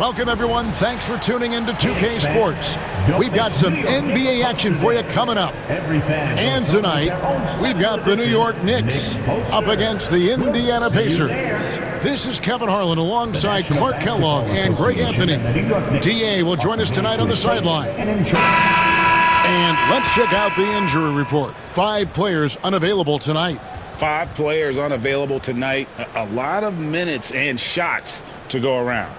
Welcome, everyone. Thanks for tuning in to 2K Sports. We've got some NBA action for you coming up. And tonight, we've got the New York Knicks up against the Indiana Pacers. This is Kevin Harlan alongside Clark Kellogg and Greg Anthony. DA will join us tonight on the sideline. And let's check out the injury report. 5 players unavailable tonight. 5 players unavailable tonight. A lot of minutes and shots to go around.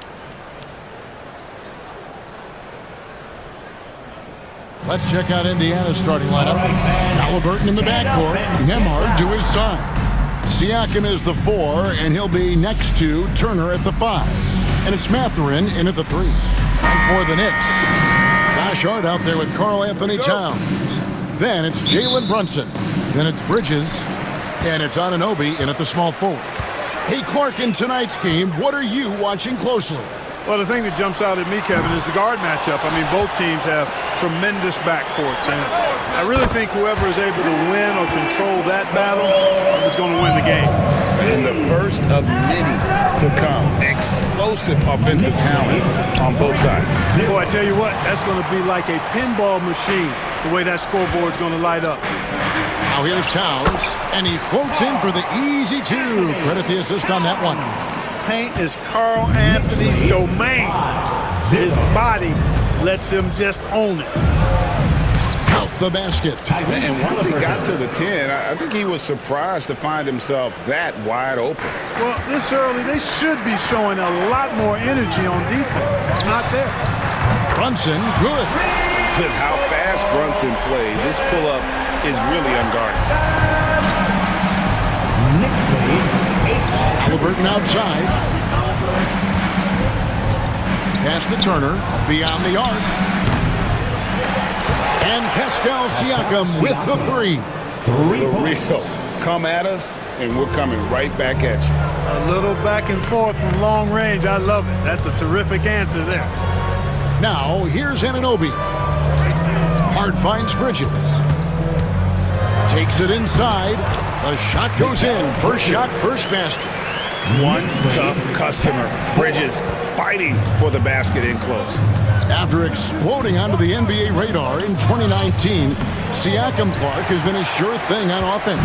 Let's check out Indiana's starting lineup. Halliburton in the backcourt. Nembhard to his side. Siakam is the 4, and he'll be next to Turner at the 5. And it's Mathurin in at the 3. And for the Knicks, Josh Hart out there with Karl Anthony Towns. Then it's Jalen Brunson. Then it's Bridges. And it's Anunoby in at the small forward. Hey, Clark, in tonight's game, what are you watching closely? Well, the thing that jumps out at me, Kevin, is the guard matchup. I mean, both teams have tremendous backcourts, and I really think whoever is able to win or control that battle is going to win the game. And the first of many to come. Explosive offensive talent on both sides. Boy, I tell you what, that's going to be like a pinball machine, the way that scoreboard's going to light up. Now here's Towns, and he floats in for the easy 2. Credit the assist on that one. Paint is Karl Anthony's domain. His body lets him just own it. Count the basket. And once he got to the 10, I think he was surprised to find himself that wide open. Well, this early, they should be showing a lot more energy on defense. It's not there. Brunson, good. With how fast Brunson plays, his pull-up is really unguarded. Knicks lead. Halliburton outside. Pass to Turner. Beyond the arc. And Pascal Siakam with the 3. The real. Come at us, and we're coming right back at you. A little back and forth from long range. I love it. That's a terrific answer there. Now, here's Anunoby. Hart finds Bridges. Takes it inside. The shot goes in. First shot, first basket. One tough customer. Bridges fighting for the basket in close. After exploding onto the NBA radar in 2019, Siakam, Clark, has been a sure thing on offense.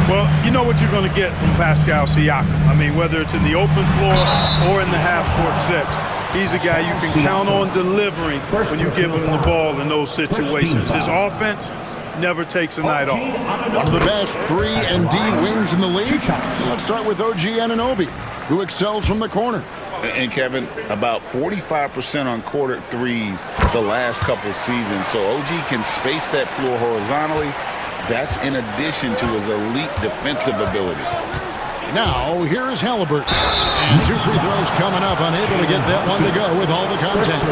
Well, you know what you're going to get from Pascal Siakam. I mean, whether it's in the open floor or in the half-court sets, he's a guy you can count on delivering when you give him the ball in those situations. His offense never takes a night off. One of the best 3 and D wings in the league. Let's start with OG Anunoby, who excels from the corner. And Kevin, about 45% on quarter threes the last couple seasons. So OG can space that floor horizontally. That's in addition to his elite defensive ability. Now, here is Halliburton. And 2 free throws coming up, unable to get that one to go with all the contact.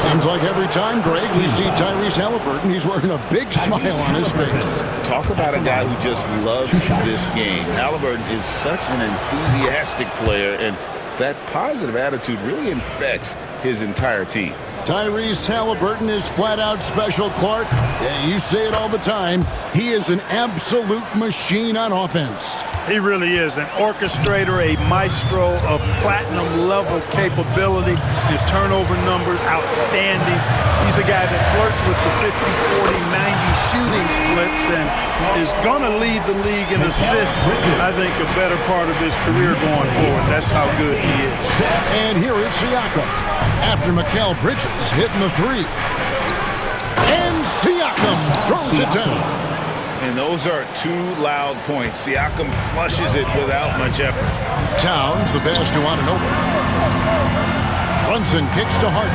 Seems like every time, Greg, we see Tyrese Halliburton, he's wearing a big smile on his face. Talk about a guy who just loves this game. Halliburton is such an enthusiastic player, and that positive attitude really infects his entire team. Tyrese Halliburton is flat-out special, Clark. Yeah, you say it all the time. He is an absolute machine on offense. He really is an orchestrator, a maestro of platinum-level capability. His turnover numbers, outstanding. He's a guy that flirts with the 50-40-90 shooting splits and is going to lead the league in assists, I think, a better part of his career going forward. That's how good he is. And here is Siakam. After Mikal Bridges hitting the 3. And Siakam throws it down. And those are 2 loud points. Siakam flushes it without much effort. Towns, the pass to Anunoby. Brunson kicks to Hart.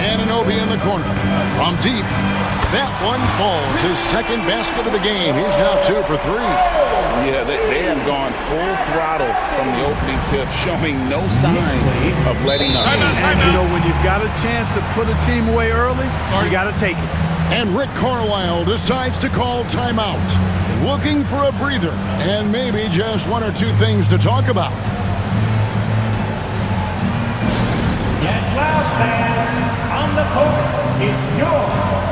Anunoby in the corner. From deep. That one falls. His second basket of the game. He's now 2 for 3. Yeah, they have gone full throttle from the opening tip, showing no signs of letting up. And, you know, when you've got a chance to put a team away early, you got to take it. And Rick Carlisle decides to call timeout. Looking for a breather and maybe just 1 or 2 things to talk about. Yes, loud fans on the court. It's yours.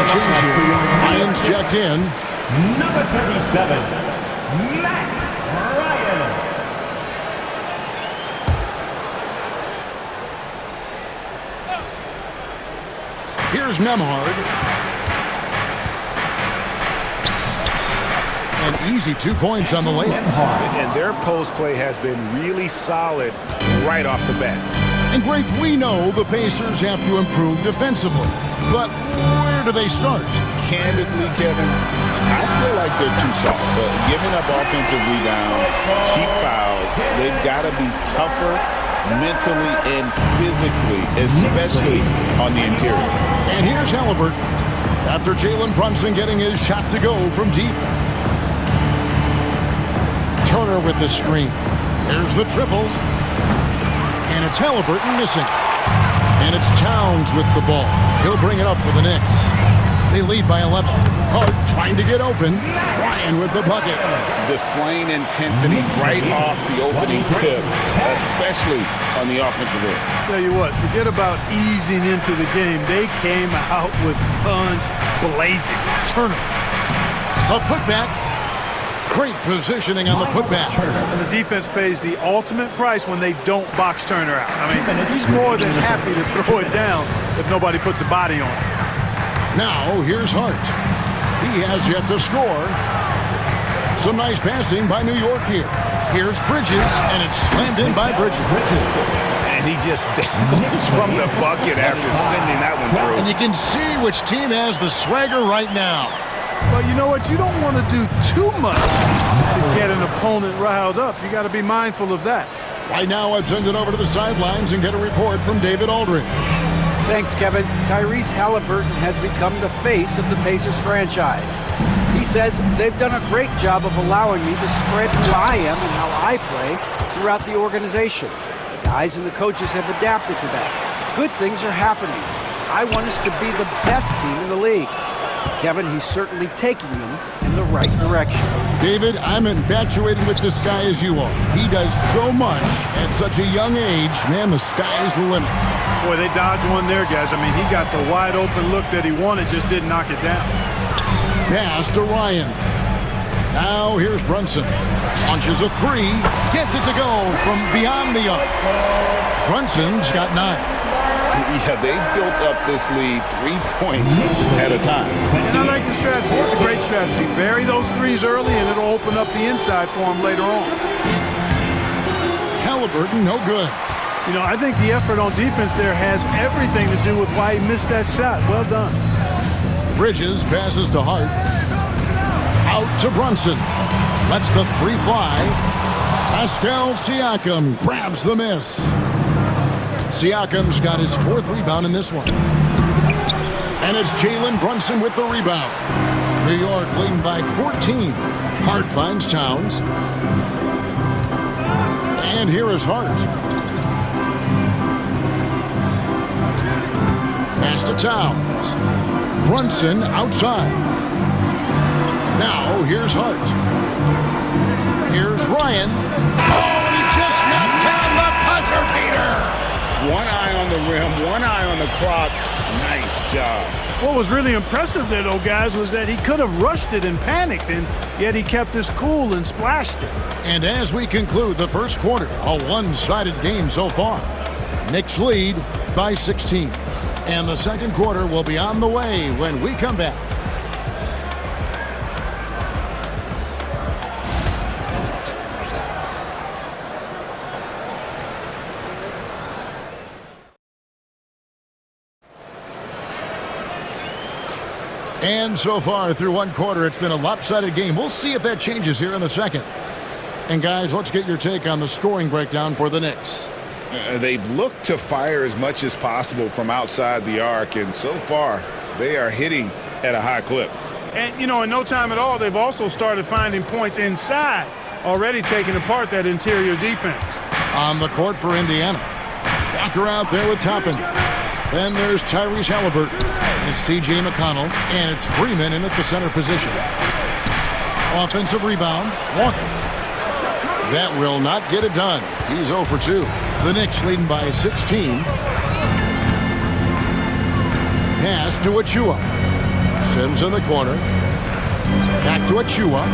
change here. Ryan's checked in. Number 37, Matt Ryan. Here's Nemhard. An easy 2 points on the layup. And their post play has been really solid right off the bat. And Greg, we know the Pacers have to improve defensively. But where do they start? Candidly, Kevin, I feel like they're too soft. But giving up offensive rebounds, cheap fouls, they've got to be tougher mentally and physically, especially on the interior. And here's Halliburton after Jalen Brunson getting his shot to go from deep. Turner with the screen. There's the triple. And it's Halliburton missing. And it's Towns with the ball. He'll bring it up for the Knicks. They lead by 11. Hart trying to get open. Ryan with the bucket. Displaying intensity right off the opening tip, especially on the offensive end. Tell you what, forget about easing into the game. They came out with guns blazing. Turner. A putback. Great positioning on the putback. And the defense pays the ultimate price when they don't box Turner out. I mean, he's more than happy to throw it down if nobody puts a body on it. Now, here's Hart. He has yet to score. Some nice passing by New York here. Here's Bridges, and it's slammed in by Bridges. And he just dangles from the bucket after sending that one through. And you can see which team has the swagger right now. Well, you know what? You don't want to do too much to get an opponent riled up. You got to be mindful of that. Right now, I'd send it over to the sidelines and get a report from David Aldridge. Thanks, Kevin. Tyrese Halliburton has become the face of the Pacers franchise. He says they've done a great job of allowing me to spread who I am and how I play throughout the organization. The guys and the coaches have adapted to that. Good things are happening. I want us to be the best team in the league. Kevin, he's certainly taking them in the right direction. David, I'm infatuated with this guy as you are. He does so much at such a young age. Man, the sky is the limit. Boy, they dodged one there, guys. I mean, he got the wide open look that he wanted, just didn't knock it down. Pass to Ryan. Now here's Brunson. Launches a three. Gets it to go from beyond the arc. Brunson's got 9. Yeah, they built up this lead 3 points at a time. And I like the strategy. It's a great strategy. Bury those threes early, and it'll open up the inside for him later on. Halliburton, no good. You know, I think the effort on defense there has everything to do with why he missed that shot. Well done. Bridges passes to Hart. Out to Brunson. Lets the three fly. Pascal Siakam grabs the miss. Siakam's got his 4th rebound in this one. And it's Jalen Brunson with the rebound. New York leading by 14. Hart finds Towns. And here is Hart. Pass to Towns. Brunson outside. Now here's Hart. Here's Ryan. Oh, he just knocked down the buzzer beater. One eye on the rim, one eye on the clock. Nice job. What was really impressive there, though, guys, was that he could have rushed it and panicked, and yet he kept his cool and splashed it. And as we conclude the first quarter, a one-sided game so far. Knicks lead by 16. And the second quarter will be on the way when we come back. And so far through one quarter, it's been a lopsided game. We'll see if that changes here in the second. And guys, let's get your take on the scoring breakdown for the Knicks. They've looked to fire as much as possible from outside the arc, and so far they are hitting at a high clip. And, you know, in no time at all, they've also started finding points inside, already taking apart that interior defense. On the court for Indiana. Walker out there with Toppin. Then there's Tyrese Halliburton. It's T.J. McConnell, and it's Freeman in at the center position. Offensive rebound, Walker. That will not get it done. He's 0 for 2. The Knicks leading by 16. Pass to Achua. Sims in the corner. Back to Achua.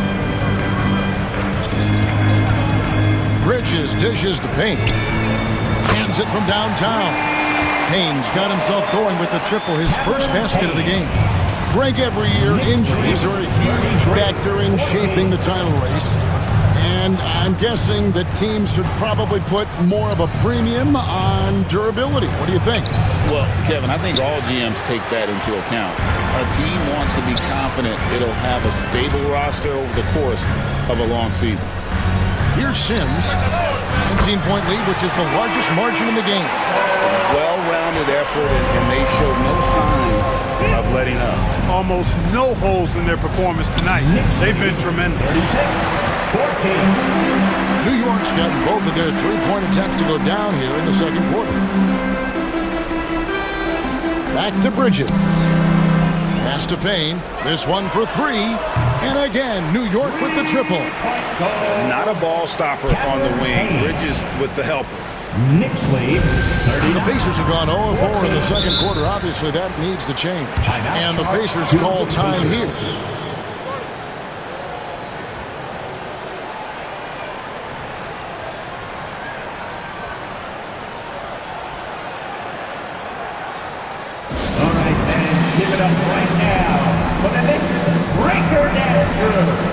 Bridges dishes to Payne. Hands it from downtown. Payne's got himself going with the triple, his first basket of the game. Greg, every year, injuries are a huge factor in shaping the title race. And I'm guessing that teams should probably put more of a premium on durability. What do you think? Well, Kevin, I think all GMs take that into account. A team wants to be confident it'll have a stable roster over the course of a long season. Here's Sims. 19-point lead, which is the largest margin in the game. Well-rounded effort, and they showed no signs of letting up. Almost no holes in their performance tonight. They've been tremendous. 14. New York's gotten both of their three-point attempts to go down here in the second quarter. Back to Bridges. Pass to Payne. This one for three. And again, New York with the triple. Not a ball stopper on the wing. Bridges with the helper. Knicks lead. The Pacers have gone 0-4 in the second quarter. Obviously, that needs to change. And the Pacers call time here. All right, fans, give it up right now for the Knicks breaker dance crew.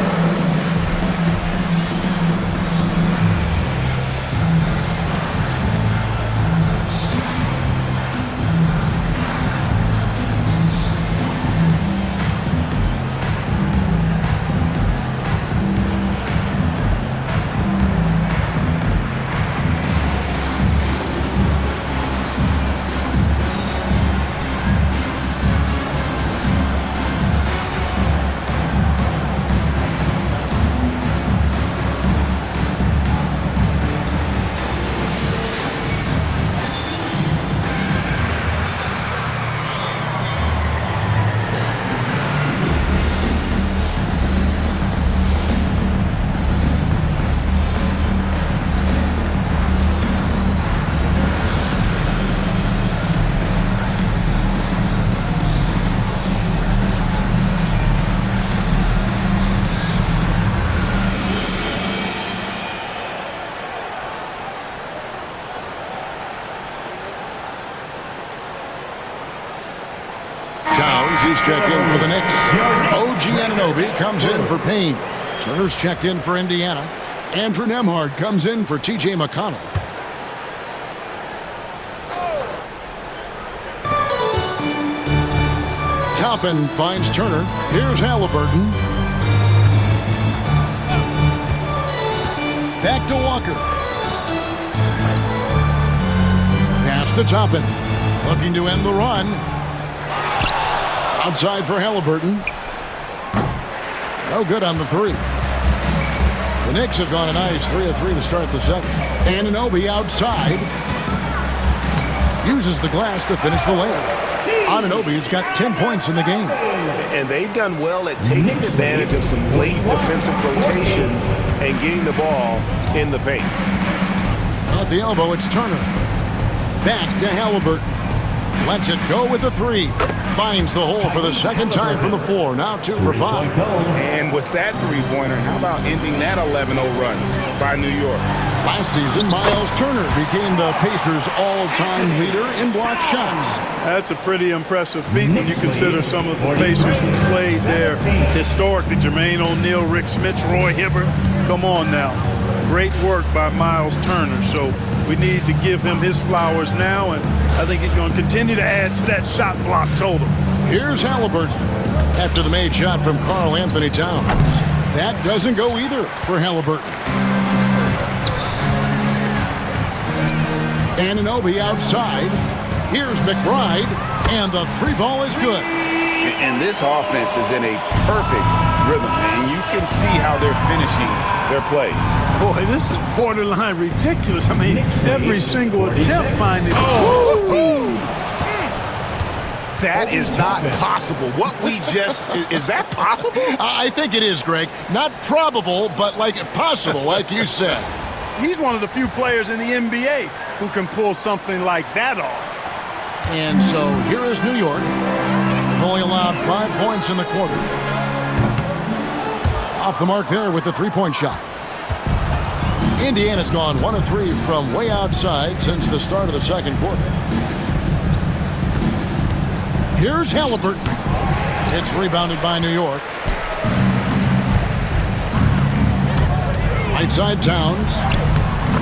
He's checked in for the Knicks. OG Anunoby comes in for Payne. Turner's checked in for Indiana. Andrew Nembhard comes in for TJ McConnell. Toppin finds Turner. Here's Halliburton. Back to Walker. Pass to Toppin. Looking to end the run. Outside for Halliburton. No good on the three. The Knicks have gone a nice 3 of 3 to start the second. Anunoby outside. Uses the glass to finish the layup. Anunoby's got 10 points in the game. And they've done well at taking advantage of some late defensive rotations and getting the ball in the paint. At the elbow, it's Turner. Back to Halliburton. Lets it go with the three. Finds the hole for the second time from the floor. Now 2 for 5. And with that three-pointer, how about ending that 11-0 run by New York? Last season, Miles Turner became the Pacers' all-time leader in block shots. That's a pretty impressive feat when you consider some of the Pacers who played there historically. Jermaine O'Neal, Rick Smith, Roy Hibbert. Come on now. Great work by Miles Turner. So we need to give him his flowers now, and I think he's going to continue to add to that shot block total. Here's Halliburton after the made shot from Karl Anthony Towns. That doesn't go either for Halliburton. Anunoby outside. Here's McBride, and the three ball is good. And this offense is in a perfect rhythm, and you can see how they're finishing their plays. Boy, this is borderline ridiculous. I mean, every single attempt finding. That is not possible. What we just, is that possible? I think it is, Greg. Not probable, but like possible, like you said. He's one of the few players in the NBA who can pull something like that off. And so here is New York. They've only allowed 5 points in the quarter. Off the mark there with the three-point shot. Indiana's gone 1 of 3 from way outside since the start of the second quarter. Here's Halliburton. It's rebounded by New York. Right side Towns.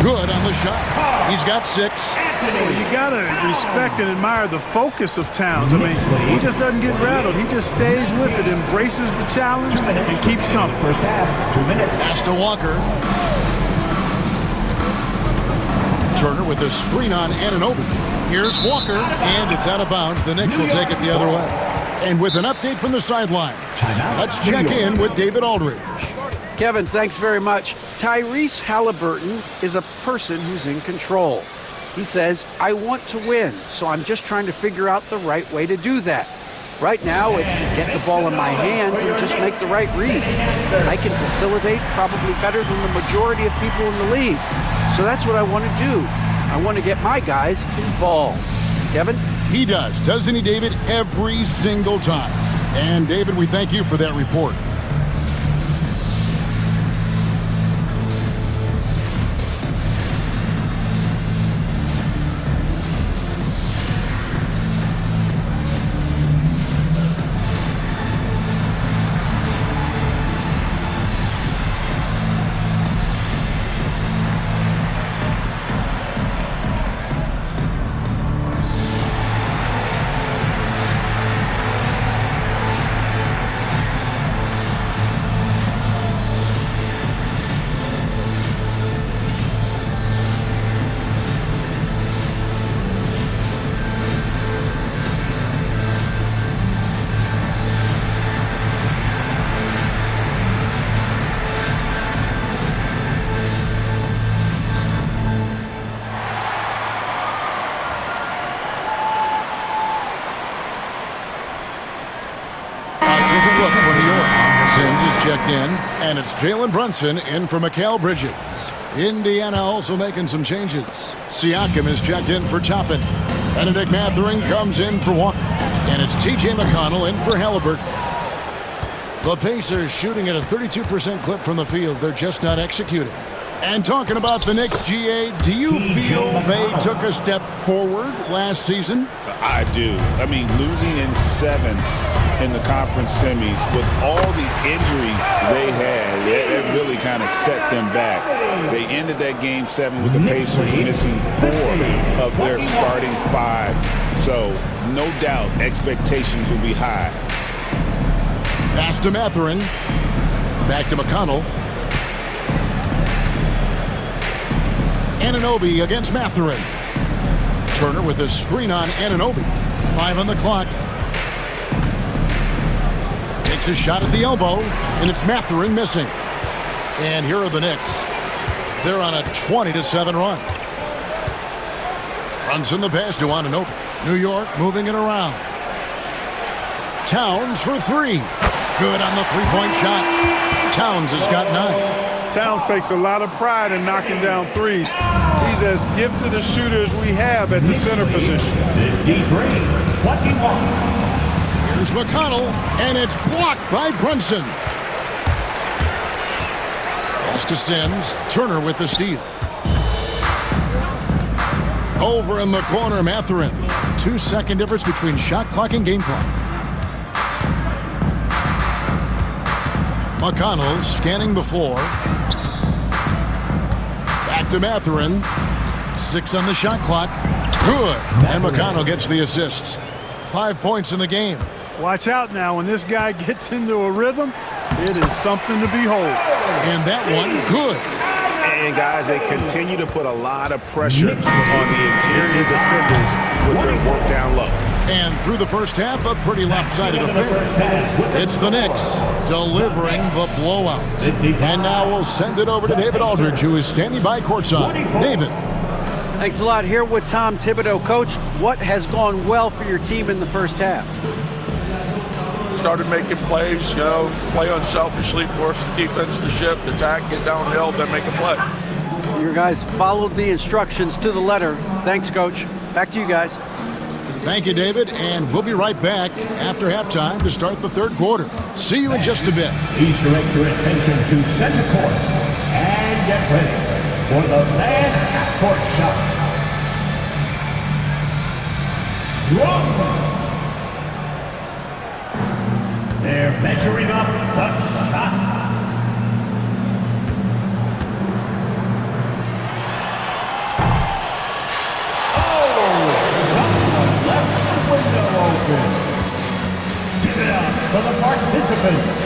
Good on the shot. He's got 6. Well, you got to respect and admire the focus of Towns. I mean, he just doesn't get rattled. He just stays with it, embraces the challenge, and keeps coming. First half, 2 minutes. Pass to Walker. Turner with a screen on Anunoby. Here's Walker, and it's out of bounds. The Knicks will take it the other way. And with an update from the sideline, let's check in with David Aldridge. Kevin, thanks very much. Tyrese Halliburton is a person who's in control. He says, I want to win, so I'm just trying to figure out the right way to do that. Right now, it's get the ball in my hands and just make the right reads. I can facilitate probably better than the majority of people in the league. So that's what I want to do. I want to get my guys involved. Kevin? He does, doesn't he, David? Every single time. And, David, we thank you for that report. Sims is checked in, and it's Jalen Brunson in for Mikal Bridges. Indiana also making some changes. Siakam is checked in for Toppin. Benedict Mathurin comes in for Walker. And it's T.J. McConnell in for Halliburton. The Pacers shooting at a 32% clip from the field. They're just not executing. And talking about the Knicks, GA, do you feel they took a step forward last season? I do. I mean, losing in 7th in the conference semis with all the injuries they had, that really kind of set them back. They ended that game 7 with the Pacers missing 4 of their starting 5. So, no doubt, expectations will be high. Pass to Mathurin. Back to McConnell. Anunoby against Mathurin. Turner with a screen on Anunoby. 5 on the clock. Takes a shot at the elbow, and it's Mathurin missing. And here are the Knicks. They're on a 20-7 run. Runs in the pass to Anunoby. New York moving it around. Towns for 3. Good on the three-point shot. Towns has got 9. Towns takes a lot of pride in knocking down threes. He's as gifted a shooter as we have at the center position. Here's McConnell, and it's blocked by Brunson. Pass to Sims. Turner with the steal. Over in the corner, Mathurin. 2-second difference between shot clock and game clock. McConnell scanning the floor. Back to Mathurin. 6 on the shot clock. Good. And McConnell gets the assist. 5 points in the game. Watch out now. When this guy gets into a rhythm, it is something to behold. And that one, good. And, guys, they continue to put a lot of pressure on the interior defenders with their work down low. And through the first half, a pretty lopsided affair. It's the Knicks delivering the blowout. And now we'll send it over to David Aldridge, who is standing by courtside. David. Thanks a lot. Here with Tom Thibodeau. Coach, what has gone well for your team in the first half? Started making plays, play unselfishly, force the defense to shift, attack, get downhill, then make a play. Your guys followed the instructions to the letter. Thanks, Coach. Back to you guys. Thank you, David, and we'll be right back after halftime to start the third quarter. See you in just a bit. Please direct your attention to center court and get ready for the fan half-court shot. They're measuring up the shot. Give it up for the participants.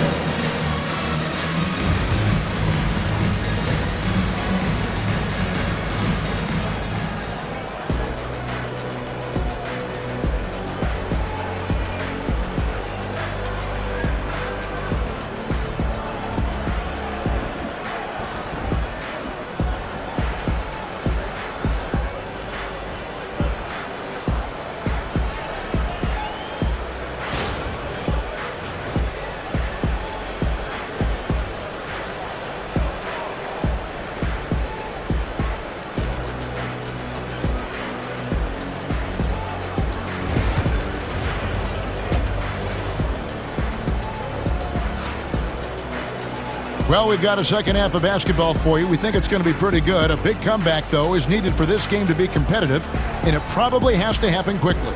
Well, we've got a second half of basketball for you. We think it's going to be pretty good. A big comeback, though, is needed for this game to be competitive, and it probably has to happen quickly.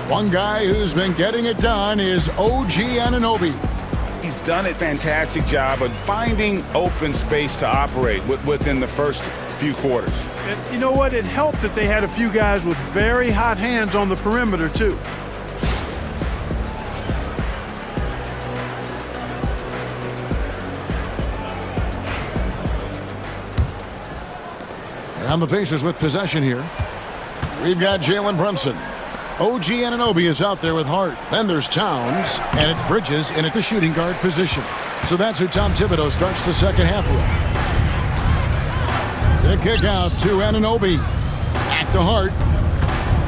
One guy who's been getting it done is OG Anunoby. He's done a fantastic job of finding open space to operate within the first few quarters. And you know what? It helped that they had a few guys with very hot hands on the perimeter, too. And the Pacers with possession here. We've got Jalen Brunson. OG Anunoby is out there with Hart. Then there's Towns, and it's Bridges in at the shooting guard position. So that's who Tom Thibodeau starts the second half with. The kick out to Anunoby. Back to Hart.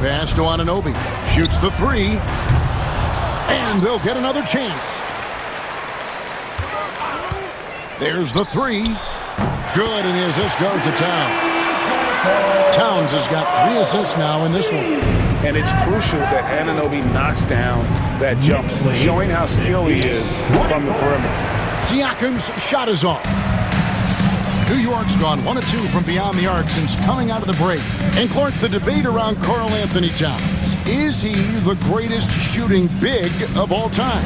Pass to Anunoby. Shoots the three. And they'll get another chance. There's the three. Good, and the assist goes to Towns. Towns has got 3 assists now in this one. And it's crucial that Anunoby knocks down that jump, showing how skilled he is from the perimeter. Siakam's shot is off. New York's gone 1 of 2 from beyond the arc since coming out of the break. And Clark, the debate around Karl Anthony Towns. Is he the greatest shooting big of all time?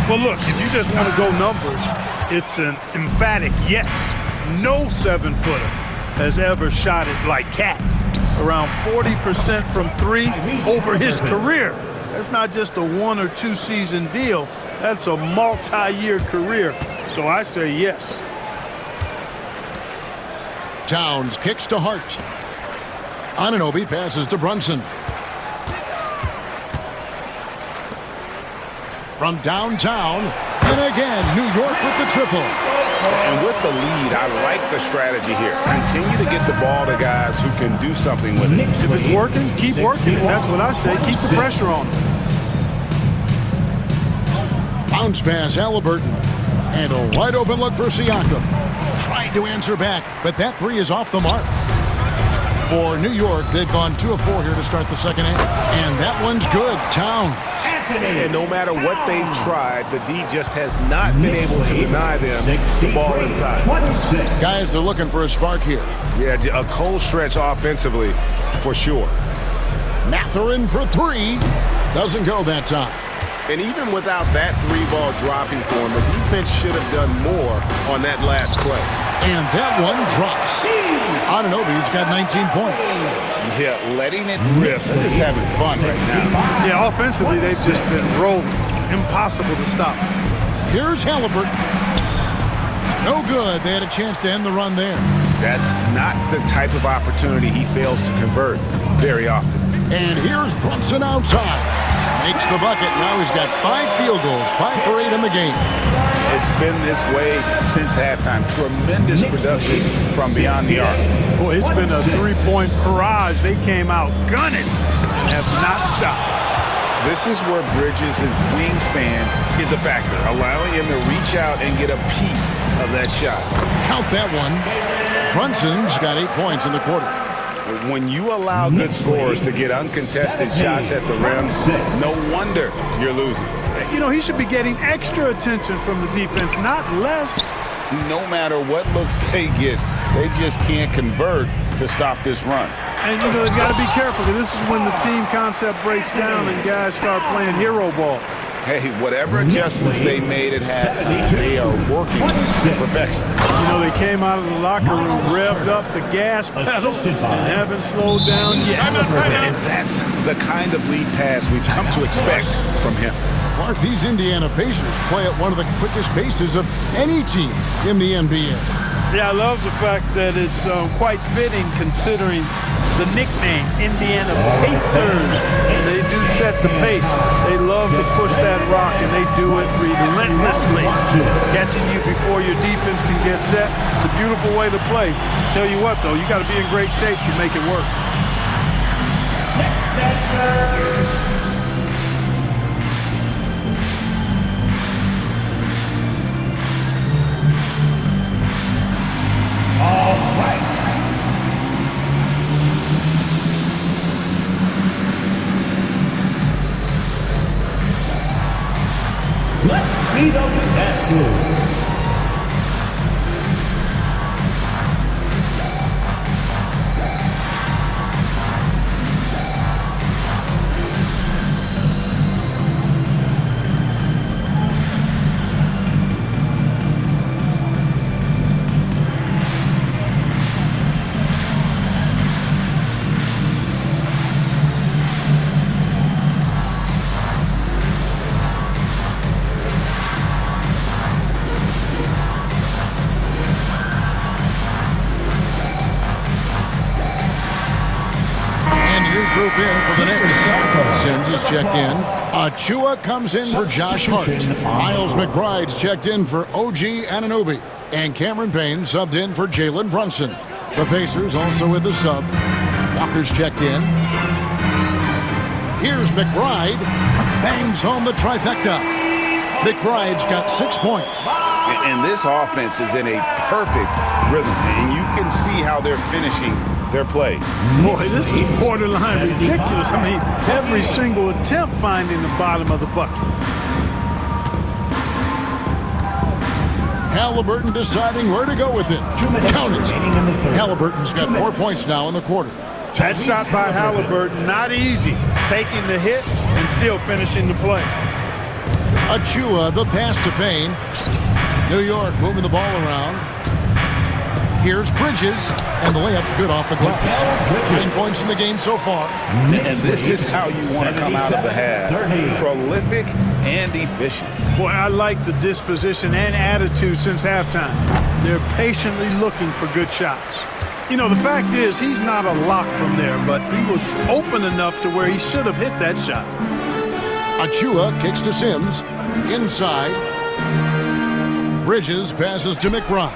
Well, look, if you just want to go numbers, it's an emphatic yes. No 7-footer has ever shot it like Cat. Around 40% from 3 over his career. That's not just a 1 or 2 season deal. That's a multi-year career. So I say yes. Towns kicks to Hart. Anunoby passes to Brunson. From downtown, and again, New York with the triple. And with the lead, I like the strategy here. Continue to get the ball to guys who can do something with it. If it's working, keep working. That's what I say. Keep the pressure on them. Bounce pass, Halliburton. And a wide open look for Siakam. Tried to answer back, but that 3 is off the mark. For New York, they've gone 2 of 4 here to start the second half. And that one's good. Towns. And no matter what they've tried, the D just has not been able to deny them the ball inside. Guys are looking for a spark here. Yeah, a cold stretch offensively for sure. Mathurin for 3. Doesn't go that time. And even without that 3-ball dropping for him, the defense should have done more on that last play. And that one drops. Anunoby's got 19 points. Yeah, letting it rip. They're just having fun right now. Yeah, offensively, they've just been rolling. Impossible to stop. Here's Halliburton. No good. They had a chance to end the run there. That's not the type of opportunity he fails to convert very often. And here's Brunson outside. Makes the bucket. Now he's got 5 field goals, 5 for 8 in the game. It's been this way since halftime. Tremendous production from beyond the arc. Boy, it's been a 3-point barrage. They came out gunning and have not stopped. This is where Bridges' wingspan is a factor, allowing him to reach out and get a piece of that shot. Count that one. Brunson's got 8 points in the quarter. When you allow good scorers to get uncontested shots at the rim, no wonder you're losing. You know, he should be getting extra attention from the defense, not less. No matter what looks they get, they just can't convert to stop this run. And, you know, they've got to be careful, because this is when the team concept breaks down and guys start playing hero ball. Hey, whatever adjustments they made at halftime, they are working to perfection. You know, they came out of the locker room, revved up the gas pedal, and haven't slowed down yet. And that's the kind of lead pass we've come to expect from him. Clark, these Indiana Pacers play at one of the quickest paces of any team in the NBA. Yeah, I love the fact that it's quite fitting considering the nickname, Indiana Pacers. They do set the pace. They love to push that rock, and they do it relentlessly. Catching you before your defense can get set. It's a beautiful way to play. Tell you what, though, you got to be in great shape to make it work. All right. Let's see those stats move. Group in for the Knicks. Sims is checked in. Achua comes in for Josh Hart. Miles McBride's checked in for OG Anunoby. And Cameron Payne subbed in for Jalen Brunson. The Pacers also with the sub. Walker's checked in. Here's McBride. Bangs home the trifecta. McBride's got 6 points. And this offense is in a perfect rhythm, and you can see how they're finishing their play. Boy, this is borderline ridiculous. I mean, every single attempt finding the bottom of the bucket. Halliburton deciding where to go with it. Count it. Halliburton's got 4 points now in the quarter. That shot by Halliburton, not easy. Taking the hit and still finishing the play. Achua, the pass to Payne. New York moving the ball around. Here's Bridges, and the layup's good off the glass. 9 points in the game so far. And this is how you want to come out of the half. Prolific and efficient. Boy, I like the disposition and attitude since halftime. They're patiently looking for good shots. You know, the fact is, he's not a lock from there, but he was open enough to where he should have hit that shot. Achua kicks to Sims. Inside. Bridges passes to McBride.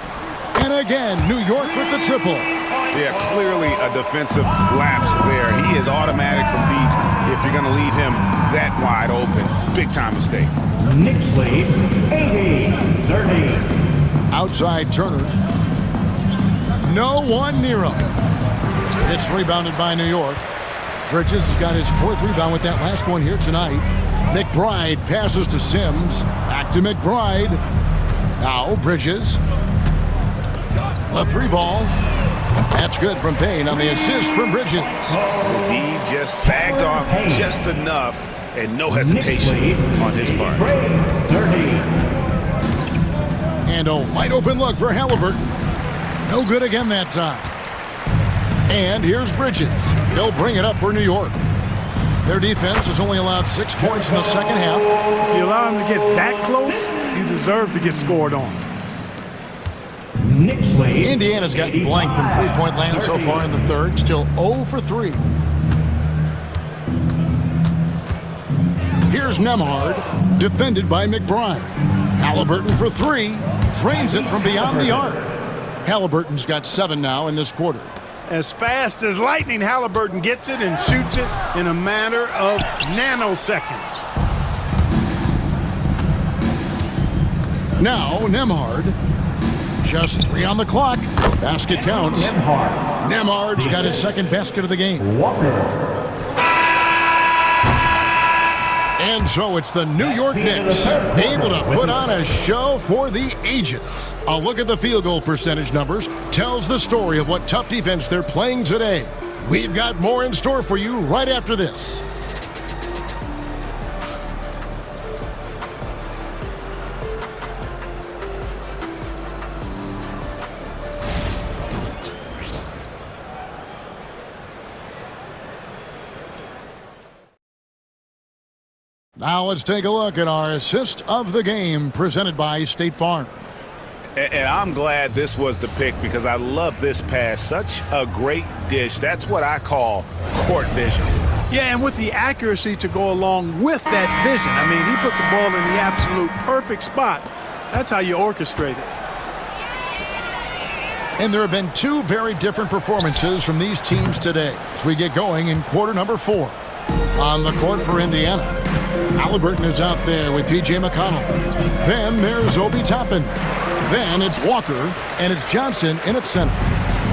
And again, New York with the triple. Yeah, clearly a defensive lapse there. He is automatic from deep if you're going to leave him that wide open. Big time mistake. Knicks lead 80-30. Outside Turner. No one near him. It's rebounded by New York. Bridges has got his 4th rebound with that last one here tonight. McBride passes to Sims. Back to McBride. Now Bridges. A 3 ball. That's good from Payne on the assist from Bridges. The D just sagged off just enough, and no hesitation on his part. 30. And a wide open look for Halliburton. No good again that time. And here's Bridges. He'll bring it up for New York. Their defense has only allowed 6 points in the second half. If you allow him to get that close, you deserve to get scored on. Knicks lead. Indiana's gotten blank from three-point land so far in the third. Still 0 for 3. Here's Nembhard, defended by McBride. Halliburton for 3. Drains it from beyond the arc. Halliburton's got 7 now in this quarter. As fast as lightning, Halliburton gets it and shoots it in a matter of nanoseconds. Now Nembhard. Just 3 on the clock. Basket counts. Nemhard's got his second basket of the game. And so it's the New York Knicks able to put on a show for the ages. A look at the field goal percentage numbers tells the story of what tough defense they're playing today. We've got more in store for you right after this. Now let's take a look at our assist of the game presented by State Farm. And I'm glad this was the pick because I love this pass. Such a great dish. That's what I call court vision. Yeah, and with the accuracy to go along with that vision. I mean, he put the ball in the absolute perfect spot. That's how you orchestrate it. And there have been 2 very different performances from these teams today as we get going in quarter number 4. On the court for Indiana, Halliburton is out there with T.J. McConnell. Then there's Obi Toppin. Then it's Walker, and it's Johnson in at center.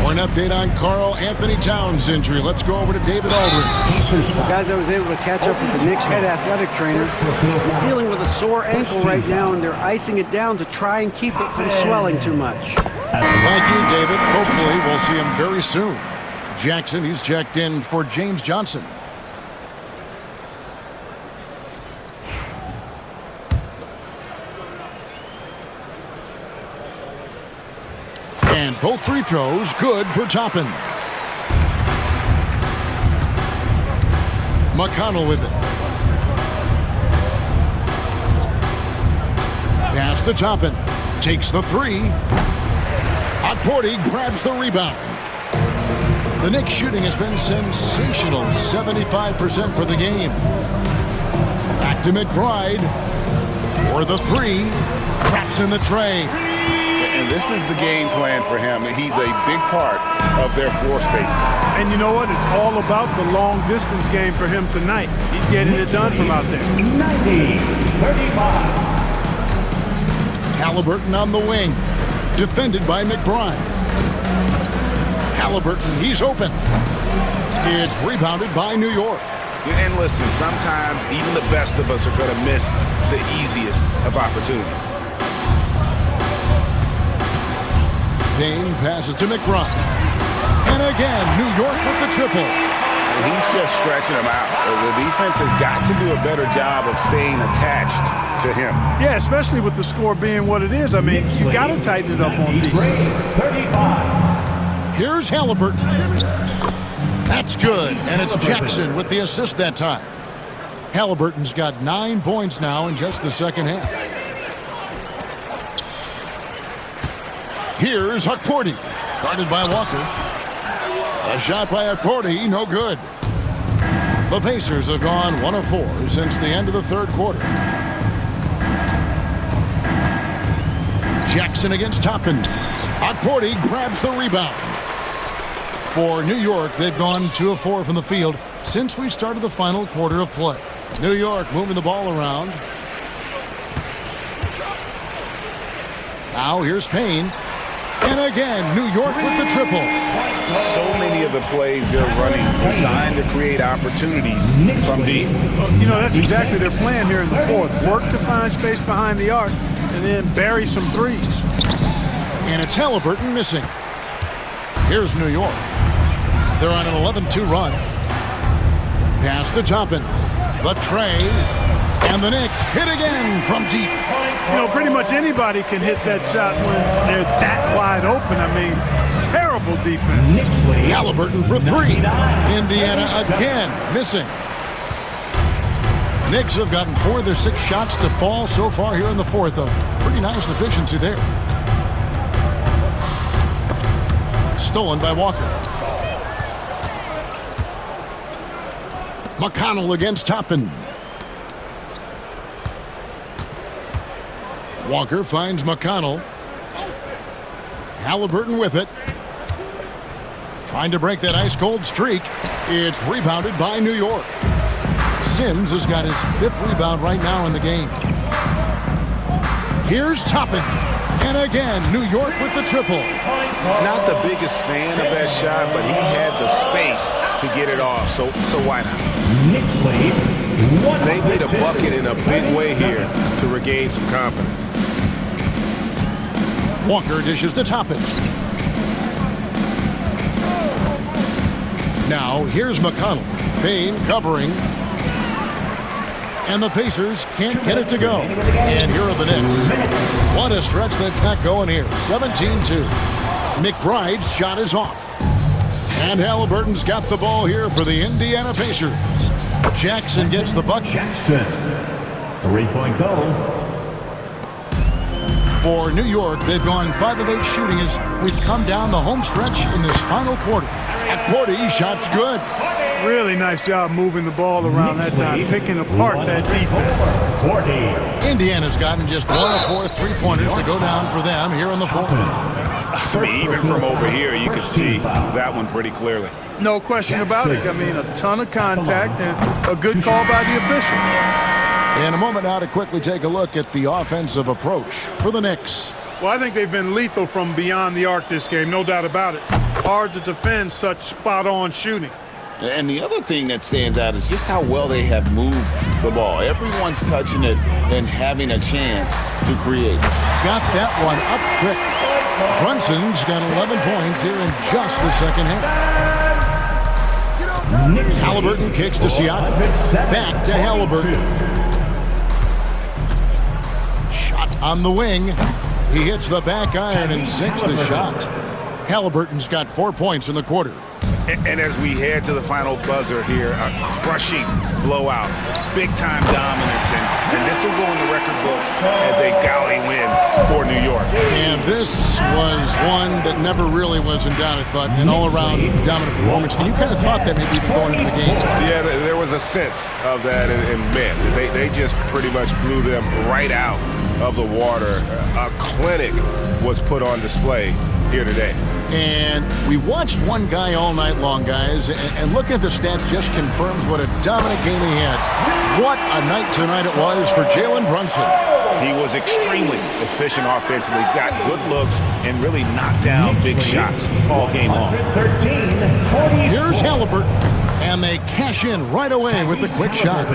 For an update on Karl Anthony Towns' injury, let's go over to David Aldridge. Guys, I was able to catch up with the Knicks head athletic trainer. He's dealing with a sore ankle right now, and they're icing it down to try and keep it from swelling too much. Thank you, David. Hopefully we'll see him very soon. Jackson, he's checked in for James Johnson. And both free throws good for Toppin. McConnell with it. Pass to Toppin. Takes the 3. Porty grabs the rebound. The Knicks shooting has been sensational. 75% for the game. Back to McBride. For the 3. Traps in the tray. And this is the game plan for him. He's a big part of their floor space. And you know what? It's all about the long distance game for him tonight. He's getting it done from out there. 90-35. Halliburton on the wing. Defended by McBride. Halliburton, he's open. It's rebounded by New York. And listen, sometimes even the best of us are going to miss the easiest of opportunities. Dane passes to McBride. And again, New York with the triple. He's just stretching him out. The defense has got to do a better job of staying attached to him. Yeah, especially with the score being what it is. I mean, you got to tighten it up on defense. 35. Here's Halliburton. That's good. And it's Jackson with the assist that time. Halliburton's got 9 points now in just the second half. Here's Porty, guarded by Walker. A shot by Porty, no good. The Pacers have gone 1 of 4 since the end of the third quarter. Jackson against Toppin. Porty grabs the rebound. For New York, they've gone 2 of 4 from the field since we started the final quarter of play. New York moving the ball around. Now here's Payne. And again, New York with the triple. So many of the plays they're running designed to create opportunities from deep. You know, that's exactly their plan here in the fourth. Work to find space behind the arc and then bury some threes. And it's Halliburton missing. Here's New York. They're on an 11-2 run. Pass to Toppin. The tray. And the Knicks hit again from deep. You know, pretty much anybody can hit that shot when they're that wide open. I mean, terrible defense. Halliburton for 3. Indiana again missing. Knicks have gotten 4 of their 6 shots to fall so far here in the fourth. A pretty nice efficiency there. Stolen by Walker. McConnell against Toppin. Walker finds McConnell. Halliburton with it. Trying to break that ice-cold streak. It's rebounded by New York. Sims has got his 5th rebound right now in the game. Here's Toppin. And again, New York with the triple. Not the biggest fan of that shot, but he had the space to get it off, so why not? Knicks lead. They need a bucket in a big way here to regain some confidence. Walker dishes to Toppin. Now, here's McConnell. Payne covering. And the Pacers can't get it to go. And here are the Knicks. What a stretch they've got going here. 17-2. McBride's shot is off. And Halliburton's got the ball here for the Indiana Pacers. Jackson gets the bucket. Jackson. 3-point goal. For New York, they've gone 5 of 8 shooting as we've come down the home stretch in this final quarter. At 40, shot's good. Really nice job moving the ball around that time, picking apart that defense. 40. Indiana's gotten just 1 of 4 three-pointers to go down for them here in the fourth. I mean, even from over here, you can see that one pretty clearly. No question about it. I mean, a ton of contact and a good call by the official. In a moment now to quickly take a look at the offensive approach for the Knicks. Well, I think they've been lethal from beyond the arc this game, no doubt about it. Hard to defend such spot-on shooting. And the other thing that stands out is just how well they have moved the ball. Everyone's touching it and having a chance to create. Got that one up quick. Brunson's got 11 points here in just the second half. Halliburton kicks to Siakam. Back to Halliburton. Shot on the wing. He hits the back iron and sinks the shot. Halliburton's got 4 points in the quarter. And as we head to the final buzzer here, a crushing blowout, big-time dominance, and this will go in the record books as a gaudy win for New York. And this was one that never really was in doubt, I thought, an all-around dominant performance. And you kind of thought that maybe going into the game. Yeah, there was a sense of that, and man, they just pretty much blew them right out of the water. A clinic was put on display here today. And we watched one guy all night long, guys, and looking at the stats just confirms what a dominant game he had. What a night tonight it was for Jalen Brunson. He was extremely efficient offensively, got good looks, and really knocked down big shots all game long. Here's Halliburton, and they cash in right away with the quick shot.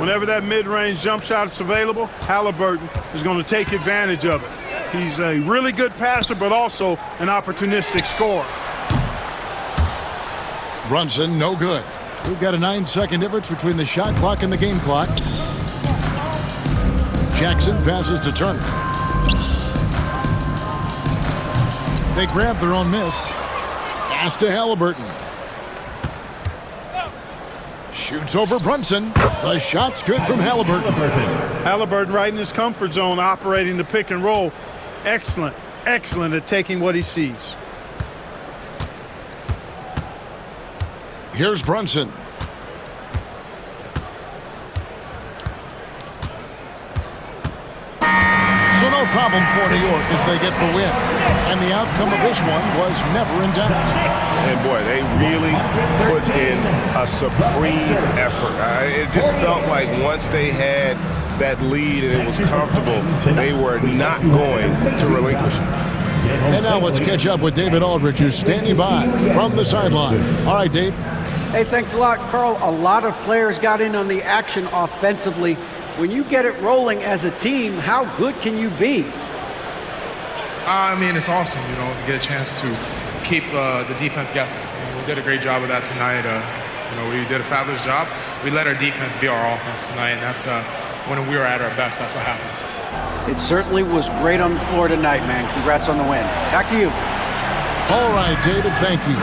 Whenever that mid-range jump shot is available, Halliburton is going to take advantage of it. He's a really good passer, but also an opportunistic scorer. Brunson, no good. We've got a 9-second difference between the shot clock and the game clock. Jackson passes to Turner. They grab their own miss. Pass to Halliburton. Shoots over Brunson. The shot's good from Halliburton. Halliburton right in his comfort zone, operating the pick and roll. Excellent, excellent at taking what he sees. Here's Brunson. So no problem for New York as they get the win. And the outcome of this one was never in doubt. And boy, they really put in a supreme effort. It just felt like once they had that lead and it was comfortable, they were not going to relinquish it. And now let's catch up with David Aldridge, who's standing by from the sideline. All right, Dave. Hey, thanks a lot, Carl. A lot of players got in on the action offensively. When you get it rolling as a team, how good can you be? I mean, it's awesome, to get a chance to keep the defense guessing. We did a great job of that tonight. We did a fabulous job. We let our defense be our offense tonight, and that's when we were at our best, that's what happens. It certainly was great on the floor tonight, man. Congrats on the win. Back to you. All right, David, thank you.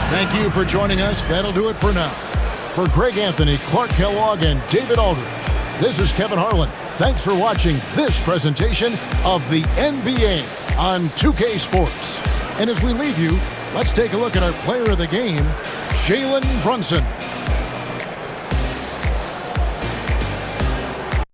Thank you for joining us. That'll do it for now. For Greg Anthony, Clark Kellogg, and David Aldridge, this is Kevin Harlan. Thanks for watching this presentation of the NBA on 2K Sports. And as we leave you, let's take a look at our player of the game, Jalen Brunson.